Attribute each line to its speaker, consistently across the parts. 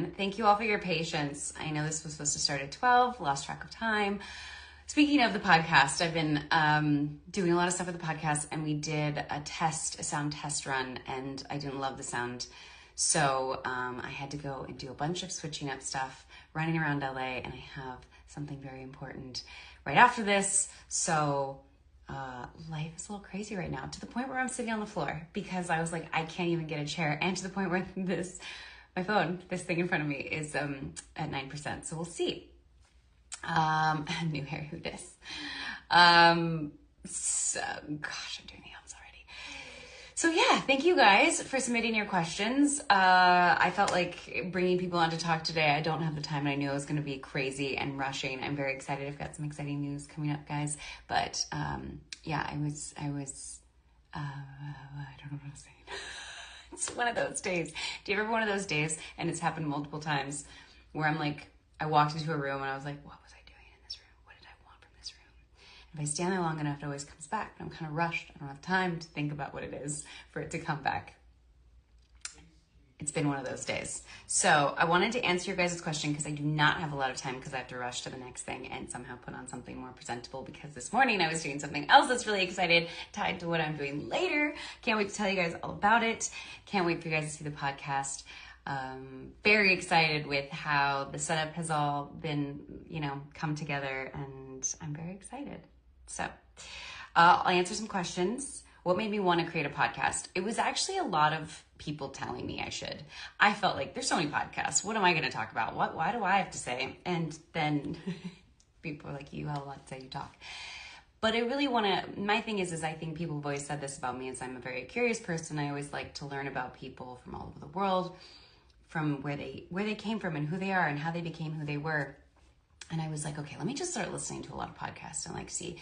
Speaker 1: Thank you all for your patience. I know this was supposed to start at 12, lost track of time. Speaking of the podcast, I've been doing a lot of stuff with the podcast, and we did a sound test run, and I didn't love the sound. So I had to go and do a bunch of switching up stuff, running around LA, and I have something very important right after this. So life is a little crazy right now, to the point where I'm sitting on the floor because I was like, I can't even get a chair, and to the point where my phone, this thing in front of me, is at 9%. So we'll see. New hair, who dis? So, gosh, I'm doing the hums already. So yeah, thank you guys for submitting your questions. I felt like bringing people on to talk today. I don't have the time, and I knew I was going to be crazy and rushing. I'm very excited. I've got some exciting news coming up, guys. But yeah, I was. I don't know what I'm saying. It's one of those days. Do you ever have one of those days, and it's happened multiple times, where I'm like, I walked into a room and I was like, what was I doing in this room? What did I want from this room? And if I stand there long enough, it always comes back. But I'm kind of rushed. I don't have time to think about what it is for it to come back. It's been one of those days. So I wanted to answer your guys' question because I do not have a lot of time because I have to rush to the next thing and somehow put on something more presentable, because this morning I was doing something else that's really excited, tied to what I'm doing later. Can't wait to tell you guys all about it. Can't wait for you guys to see the podcast. Very excited with how the setup has all been, come together, and I'm very excited. So I'll answer some questions. What made me want to create a podcast? It was actually a lot of people telling me I should. I felt like there's so many podcasts. What am I going to talk about? Why do I have to say? And then people are like, you have a lot to say, you talk. But I really want to, my thing is I think people have always said this about me, is I'm a very curious person. I always like to learn about people from all over the world, from where they came from and who they are and how they became who they were. And I was like, okay, let me just start listening to a lot of podcasts and see.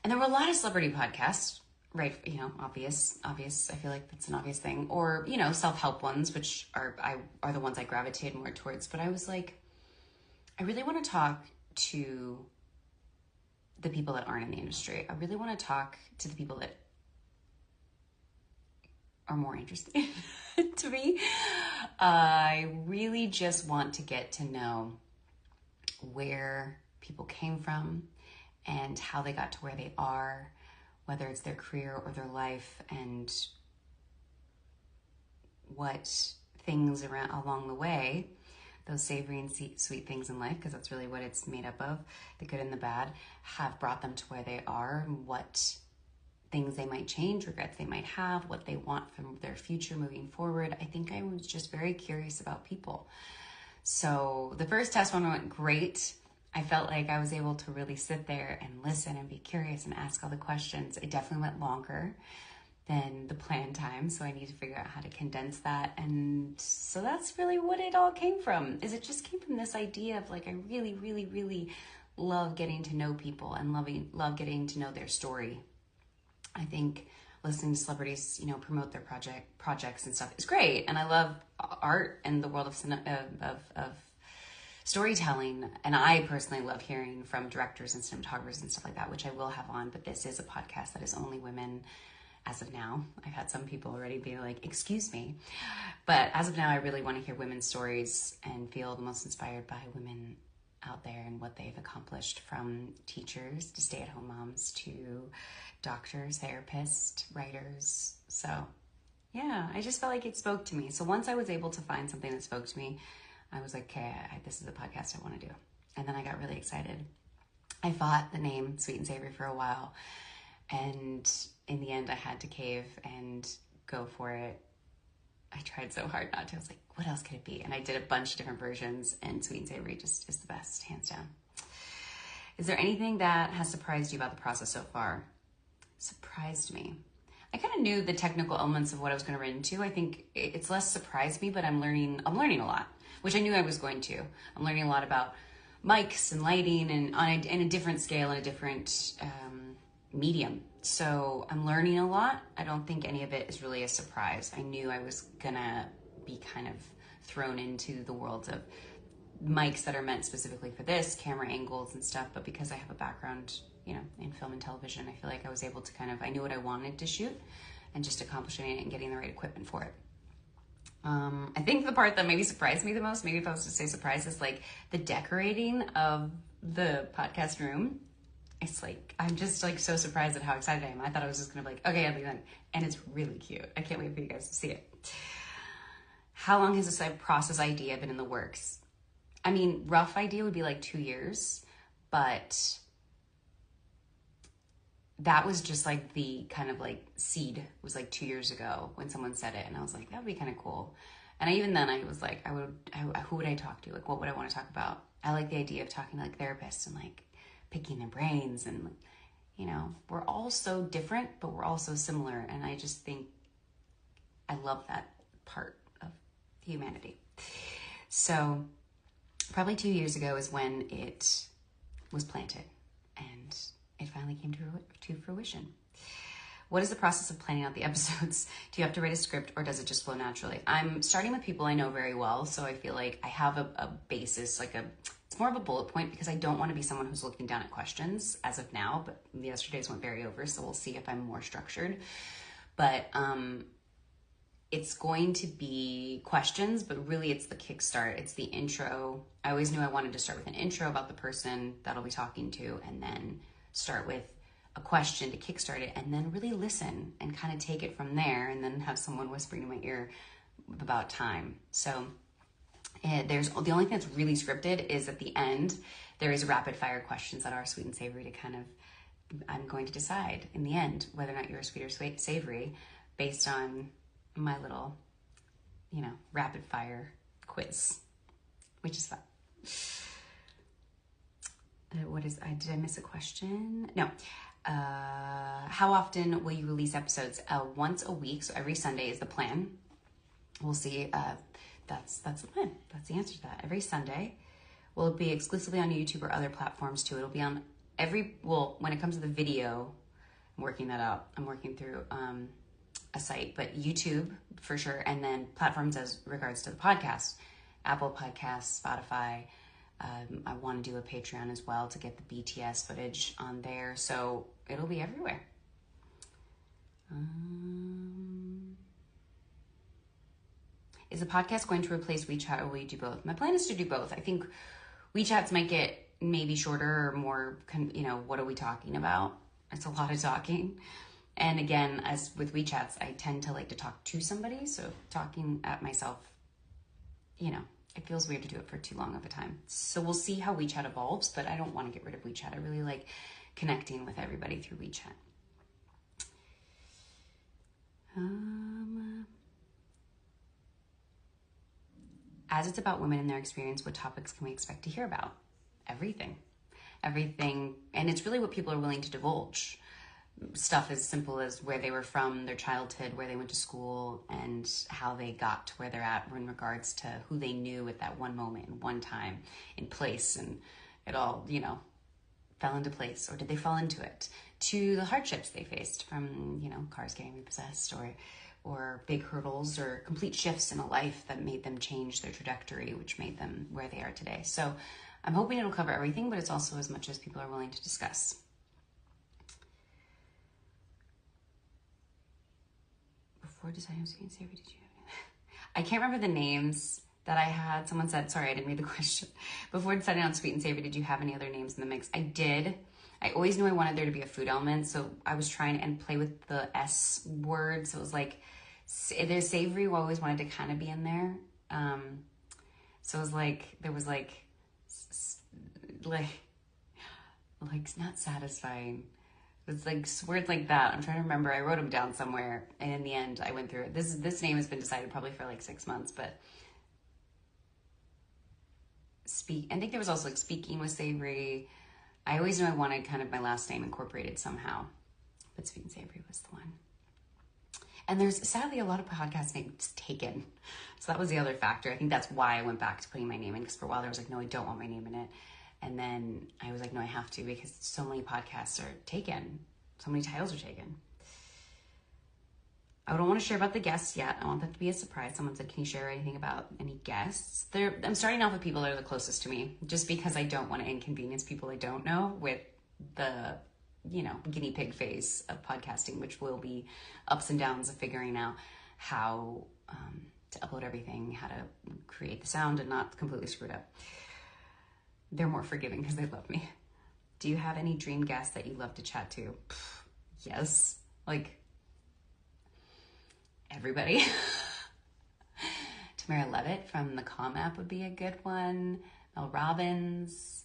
Speaker 1: And there were a lot of celebrity podcasts, right? Obvious. I feel like that's an obvious thing. Or, self-help ones, which are the ones I gravitate more towards. But I was like, I really want to talk to the people that aren't in the industry. I really want to talk to the people that are more interesting to me. I really just want to get to know where people came from and how they got to where they are, whether it's their career or their life, and what things along the way, those savory and sweet things in life, because that's really what it's made up of, the good and the bad, have brought them to where they are, and what things they might change, regrets they might have, what they want from their future moving forward. I think I was just very curious about people. So the first test one went great. I felt like I was able to really sit there and listen and be curious and ask all the questions. It definitely went longer than the planned time, so I need to figure out how to condense that. And so that's really what it all came from, is it just came from this idea of I really, really, really love getting to know people and love getting to know their story. I think listening to celebrities, promote their projects and stuff is great. And I love art and the world of storytelling. And I personally love hearing from directors and cinematographers and stuff like that, which I will have on. But this is a podcast that is only women as of now. I've had some people already be like, excuse me. But as of now, I really want to hear women's stories and feel the most inspired by women out there and what they've accomplished, from teachers to stay-at-home moms to doctors, therapists, writers. So yeah, I just felt like it spoke to me. So once I was able to find something that spoke to me, I was like, okay, this is a podcast I want to do. And then I got really excited. I fought the name Sweet and Savory for a while, and in the end I had to cave and go for it. I tried so hard not to. I was like, what else could it be? And I did a bunch of different versions, and Sweet and Savory just is the best, hands down. Is there anything that has surprised you about the process so far? Surprised me. I kind of knew the technical elements of what I was going to run into. I think it's less surprised me, but I'm learning a lot, which I knew I was going to. I'm learning a lot about mics and lighting, and in a different scale and a different medium. So I'm learning a lot. I don't think any of it is really a surprise. I knew I was gonna be kind of thrown into the world of mics that are meant specifically for this, camera angles and stuff, but because I have a background, in film and television, I feel like I was able to I knew what I wanted to shoot and just accomplishing it and getting the right equipment for it. I think the part that maybe surprised me the most, maybe if I was to say surprise, is like the decorating of the podcast room. It's like, I'm just like so surprised at how excited I am. I thought I was just gonna be like, okay, I'll be done. And it's really cute. I can't wait for you guys to see it. How long has this process idea been in the works? I mean, rough idea would be like 2 years, but that was just like the kind of like seed was like 2 years ago when someone said it. And I was like, that would be kind of cool. And even then I was like, who would I talk to? Like, what would I want to talk about? I like the idea of talking to like therapists and like picking their brains, and you know, we're all so different, but we're all so similar. And I just think I love that part of humanity. So probably 2 years ago is when it was planted and it finally came to fruition. What is the process of planning out the episodes? Do you have to write a script, or does it just flow naturally? I'm starting with people I know very well, so I feel like I have a basis, like it's more of a bullet point, because I don't want to be someone who's looking down at questions as of now, but yesterday's went very over, so we'll see if I'm more structured. But it's going to be questions, but really it's the kickstart. It's the intro. I always knew I wanted to start with an intro about the person that I'll be talking to, and then start with a question to kickstart it, and then really listen and kind of take it from there, and then have someone whispering in my ear about time. So there's the only thing that's really scripted is at the end, there is rapid fire questions that are sweet and savory to kind of, I'm going to decide in the end whether or not you're sweet or savory based on my little, you know, rapid fire quiz, which is fun. Did I miss a question? No. How often will you release episodes? Once a week, so every Sunday is the plan. We'll see. That's the plan. That's the answer to that. Every Sunday. Will it be exclusively on YouTube or other platforms too? It'll be on when it comes to the video, I'm working that out. I'm working through a site, but YouTube for sure, and then platforms as regards to the podcast, Apple Podcasts, Spotify. I want to do a Patreon as well to get the BTS footage on there. So it'll be everywhere. Is the podcast going to replace WeChat, or will you do both? My plan is to do both. I think WeChats might get maybe shorter or more, you know, what are we talking about? It's a lot of talking. And again, as with WeChats, I tend to like to talk to somebody. So talking at myself, you know, it feels weird to do it for too long of a time. So we'll see how WeChat evolves, but I don't want to get rid of WeChat. I really like connecting with everybody through WeChat. As it's about women and their experience, what topics can we expect to hear about? Everything. And it's really what people are willing to divulge. Stuff as simple as where they were from, their childhood, where they went to school, and how they got to where they're at in regards to who they knew at that one moment, in one time, in place, and it all, you know, fell into place, or did they fall into it? To the hardships they faced from, you know, cars getting repossessed, or big hurdles, or complete shifts in a life that made them change their trajectory, which made them where they are today. So I'm hoping it'll cover everything, but it's also as much as people are willing to discuss. Before deciding sweet and savory, did you have I can't remember the names that I had. Someone said, sorry, I didn't read the question. Before deciding on sweet and savory, did you have any other names in the mix? I did. I always knew I wanted there to be a food element, so I was trying and play with the S word. So it was like, there's savory, I always wanted to kind of be in there. So it was like, there was like not satisfying. It's like words like that. I'm trying to remember. I wrote them down somewhere, and in the end, I went through it. This name has been decided probably for like 6 months, but I think there was also like speaking with savory. I always knew I wanted kind of my last name incorporated somehow, but sweet and savory was the one. And there's sadly a lot of podcast names taken, so that was the other factor. I think that's why I went back to putting my name in, because for a while there was like, no, I don't want my name in it. And then I was like, no, I have to, because so many podcasts are taken. So many titles are taken. I don't want to share about the guests yet. I want that to be a surprise. Someone said, can you share anything about any guests? I'm starting off with people that are the closest to me, just because I don't want to inconvenience people I don't know with the, you know, guinea pig phase of podcasting, which will be ups and downs of figuring out how to upload everything, how to create the sound and not completely screw it up. They're more forgiving because they love me. Do you have any dream guests that you love to chat to? Yes, like everybody. Tamara Levitt from the Calm app would be a good one. Mel Robbins.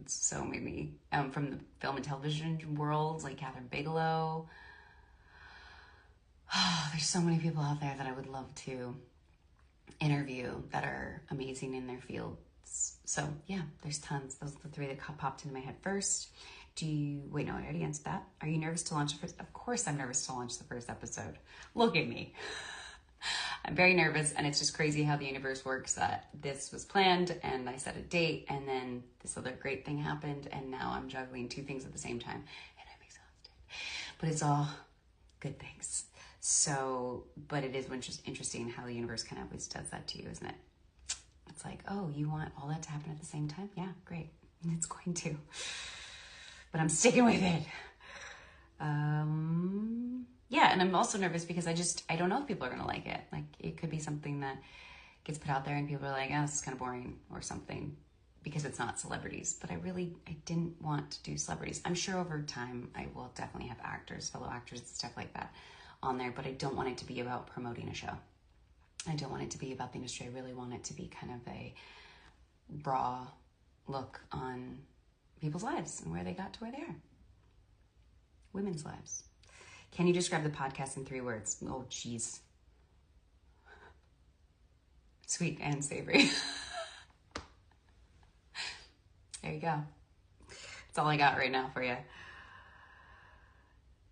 Speaker 1: So maybe from the film and television world, like Catherine Bigelow. Oh, there's so many people out there that I would love to interview that are amazing in their fields. So yeah, there's tons. Those are the three that popped into my head first. Wait, no, I already answered that. Are you nervous to launch the first? Of course I'm nervous to launch the first episode. Look at me. I'm very nervous, and it's just crazy how the universe works, that this was planned and I set a date and then this other great thing happened and now I'm juggling two things at the same time and I'm exhausted. But it's all good things. So, but it is interesting how the universe kind of always does that to you, isn't it? It's like, oh, you want all that to happen at the same time? Yeah, great. It's going to. But I'm sticking with it. Yeah, and I'm also nervous because I don't know if people are going to like it. Like, it could be something that gets put out there and people are like, oh, this is kind of boring or something because it's not celebrities. But I didn't want to do celebrities. I'm sure over time I will definitely have fellow actors and stuff like that on there, but I don't want it to be about promoting a show. I don't want it to be about the industry. I really want it to be kind of a raw look on people's lives and where they got to where they are. Women's lives. Can you describe the podcast in 3 words? Oh, geez. Sweet and savory. There you go. That's all I got right now for you.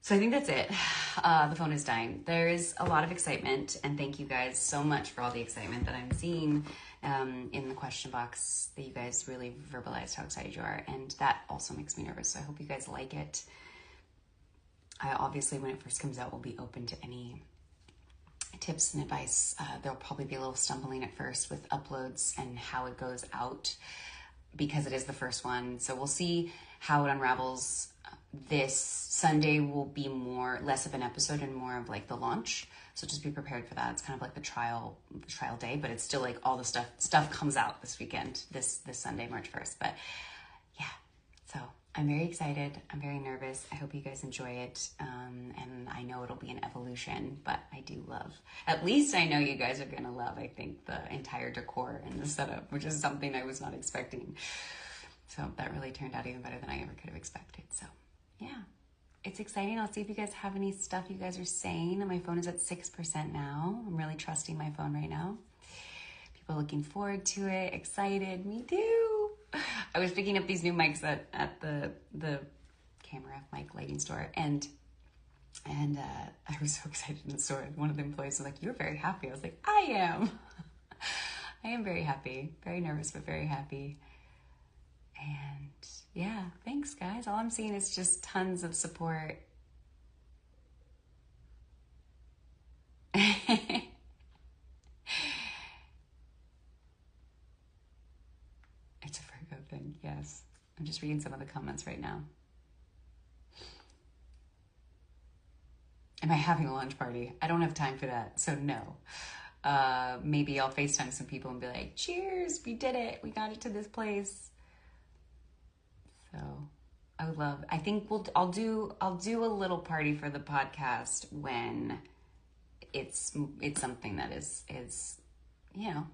Speaker 1: So I think that's it. The phone is dying. There is a lot of excitement, and thank you guys so much for all the excitement that I'm seeing in the question box, that you guys really verbalized how excited you are, and that also makes me nervous. So I hope you guys like it. I obviously, when it first comes out, will be open to any tips and advice. There'll probably be a little stumbling at first with uploads and how it goes out because it is the first one. So we'll see how it unravels. This Sunday will be less of an episode and more of like the launch. So just be prepared for that. It's kind of like the trial day, but it's still like all the stuff comes out this weekend, this Sunday, March 1st. But yeah, so I'm very excited. I'm very nervous. I hope you guys enjoy it. And I know it'll be an evolution, but I do love, at least I know you guys are going to love, I think, the entire decor and the setup, which is something I was not expecting. So that really turned out even better than I ever could have expected. So yeah, it's exciting. I'll see if you guys have any stuff you guys are saying. My phone is at 6% now. I'm really trusting my phone right now. People are looking forward to it, excited. Me too. I was picking up these new mics at the camera mic lighting store, and I was so excited in the store. One of the employees was like, "You're very happy." I was like, "I am." I am very happy. Very nervous, but very happy. And yeah, thanks guys. All I'm seeing is just tons of support. It's a Virgo thing, yes. I'm just reading some of the comments right now. Am I having a launch party? I don't have time for that, so no. Maybe I'll FaceTime some people and be like, cheers, we did it. We got it to this place. So I think I'll do a little party for the podcast when it's something that is, you know,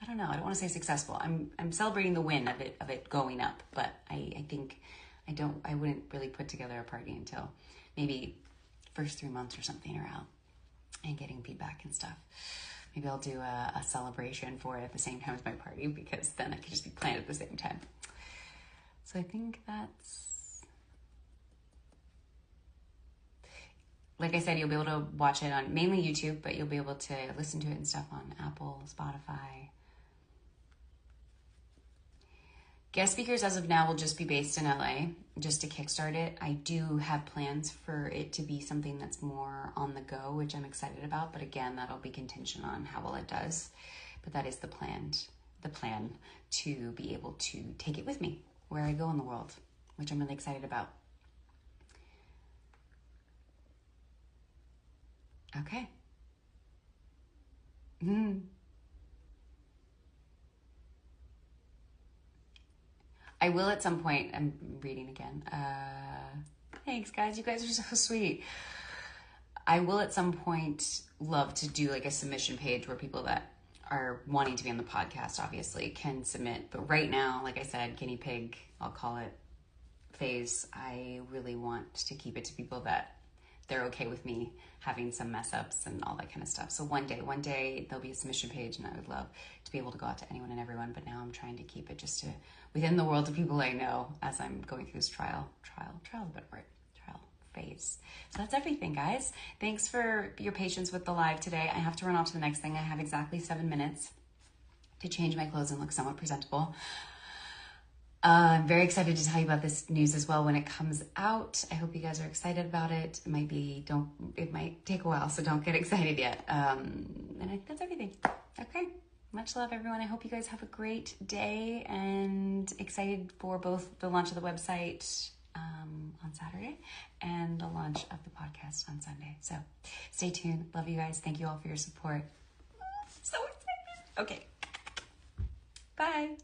Speaker 1: I don't know. I don't want to say successful. I'm celebrating the win of it going up, but I think I wouldn't really put together a party until maybe first 3 months or something are out and getting feedback and stuff. Maybe I'll do a celebration for it at the same time as my party, because then it could just be planned at the same time. So I think that's, like I said, you'll be able to watch it on mainly YouTube, but you'll be able to listen to it and stuff on Apple, Spotify. Guest speakers as of now will just be based in LA, just to kickstart it. I do have plans for it to be something that's more on the go, which I'm excited about. But again, that'll be contingent on how well it does. But that is the plan to be able to take it with me where I go in the world, which I'm really excited about. Okay. I will at some point. I'm reading again. Thanks, guys. You guys are so sweet. I will at some point love to do like a submission page where people that are wanting to be on the podcast obviously can submit. But right now, like I said, guinea pig, I'll call it, phase. I really want to keep it to people that they're okay with me having some mess ups and all that kind of stuff. So one day there'll be a submission page, and I would love to be able to go out to anyone and everyone. But now I'm trying to keep it just to within the world of people I know as I'm going through this trial is a better word, trial phase. So that's everything, guys. Thanks for your patience with the live today. I have to run off to the next thing. I have exactly 7 minutes to change my clothes and look somewhat presentable. I'm very excited to tell you about this news as well when it comes out. I hope you guys are excited about it. It might take a while, so don't get excited yet. And I think that's everything. Okay. Much love, everyone. I hope you guys have a great day, and excited for both the launch of the website on Saturday and the launch of the podcast on Sunday. So stay tuned. Love you guys. Thank you all for your support. So excited. Okay. Bye.